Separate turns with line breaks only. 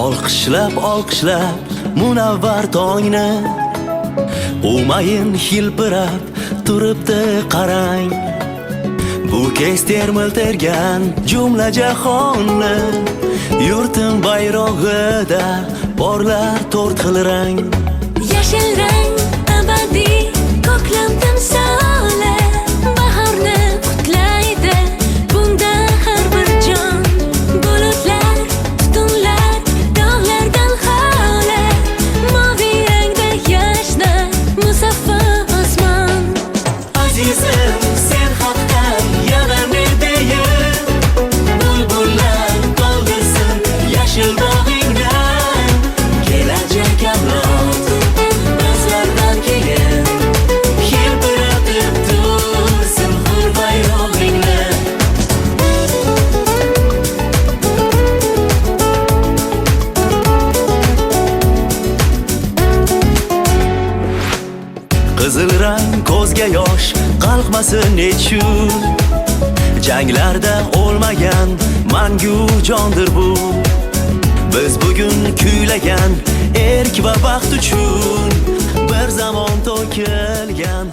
Olqishlab munavvar tongni, umayin hilpirab turibdi qarang. Bu kez termiltirgan jumla jahonni, yurtim bayrog'ida porlar to'rt xil rang.
Yashil rang abadiy ko'klam timsoli, bahorni qutlaydi bunda har bir jon. Bulutlar, tutunlar, dog'lardan xoli, moviy rangda yashnar musaffo osmon.
Azizim, sen haqdan yana ne deyim? Bulbullar to'ldirsin yashil bog'ingdan, kelajak avlod bizlardan keyin hilpiratib tursin hur bayrog'ingni. Qizil rang ko'zga yosh qalqmasin nechun, janglarda o'lmagan mangu jondir bu. Biz bugun kuylagan erk va baxt uchun bir zamon to'kilgan